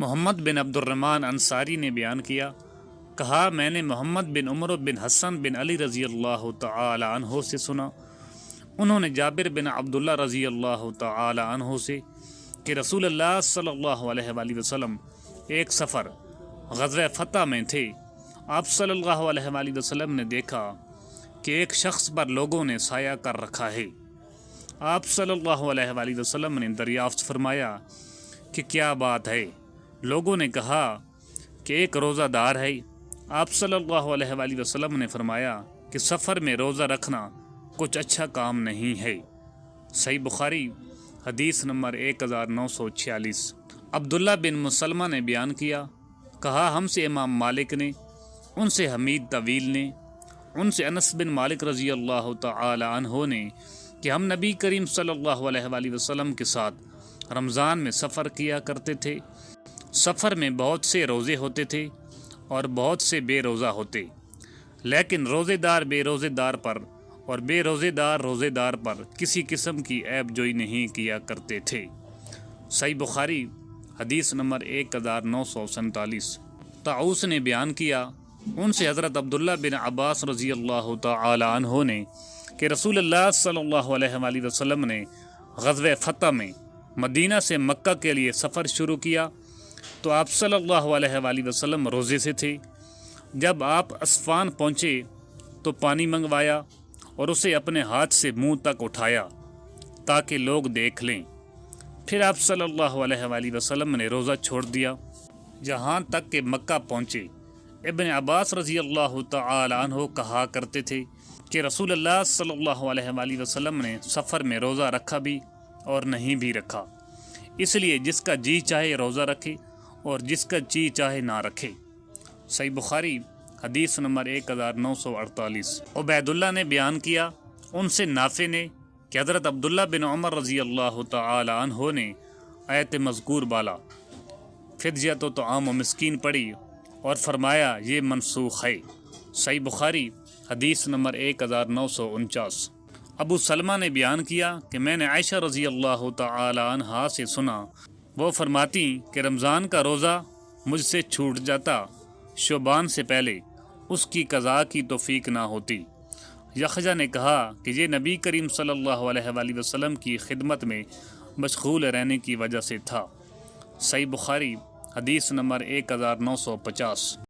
محمد بن عبدالرحمن انصاری نے بیان کیا، کہا میں نے محمد بن عمر بن حسن بن علی رضی اللہ تعالی عنہ سے سنا، انہوں نے جابر بن عبداللہ رضی اللہ تعالی عنہ سے کہ رسول اللہ صلی اللہ علیہ وآلہ وسلم ایک سفر غزوہ فتح میں تھے۔ آپ صلی اللہ علیہ وآلہ وسلم نے دیکھا کہ ایک شخص پر لوگوں نے سایہ کر رکھا ہے۔ آپ صلی اللہ علیہ وآلہ وسلم نے دریافت فرمایا کہ کیا بات ہے؟ لوگوں نے کہا کہ ایک روزہ دار ہے۔ آپ صلی اللہ علیہ وآلہ وسلم نے فرمایا کہ سفر میں روزہ رکھنا کچھ اچھا کام نہیں ہے۔ صحیح بخاری حدیث نمبر 1946۔ عبداللہ بن مسلمہ نے بیان کیا، کہا ہم سے امام مالک نے، ان سے حمید طویل نے، ان سے انس بن مالک رضی اللہ تعالی عنہ نے کہ ہم نبی کریم صلی اللہ علیہ وآلہ وسلم کے ساتھ رمضان میں سفر کیا کرتے تھے۔ سفر میں بہت سے روزے ہوتے تھے اور بہت سے بے روزہ ہوتے، لیکن روزے دار بے روزے دار پر اور بے روزے دار روزے دار پر کسی قسم کی عیب جوئی نہیں کیا کرتے تھے۔ صحیح بخاری حدیث نمبر 1947۔ طاؤس نے بیان کیا، ان سے حضرت عبداللہ بن عباس رضی اللہ تعالی عنہ نے کہ رسول اللہ صلی اللہ علیہ وآلہ وسلم نے غزوہ فتح میں مدینہ سے مکہ کے لیے سفر شروع کیا تو آپ صلی اللہ علیہ وآلہ وسلم روزے سے تھے۔ جب آپ اسفان پہنچے تو پانی منگوایا اور اسے اپنے ہاتھ سے منہ تک اٹھایا تاکہ لوگ دیکھ لیں۔ پھر آپ صلی اللہ علیہ وآلہ وسلم نے روزہ چھوڑ دیا جہاں تک کہ مکہ پہنچے۔ ابن عباس رضی اللہ تعالی عنہ کہا کرتے تھے کہ رسول اللہ صلی اللہ علیہ وآلہ وسلم نے سفر میں روزہ رکھا بھی اور نہیں بھی رکھا، اس لیے جس کا جی چاہے روزہ رکھے اور جس کا جی چاہے نہ رکھے۔ صحیح بخاری حدیث نمبر 1948۔ عبید اللہ نے بیان کیا، ان سے نافع نے کہ حضرت عبداللہ بن عمر رضی اللہ تعالی عنہ نے آیت مذکور بالا فدیۃ و طعام و مسکین پڑھی اور فرمایا یہ منسوخ ہے۔ صحیح بخاری حدیث نمبر 1949۔ ابو سلمہ نے بیان کیا کہ میں نے عائشہ رضی اللہ تعالی عنہا سے سنا، وہ فرماتی کہ رمضان کا روزہ مجھ سے چھوٹ جاتا شعبان سے پہلے اس کی قضاء کی توفیق نہ ہوتی۔ یخجا نے کہا کہ یہ نبی کریم صلی اللہ علیہ وآلہ وسلم کی خدمت میں مشغول رہنے کی وجہ سے تھا۔ صحیح بخاری حدیث نمبر 1950۔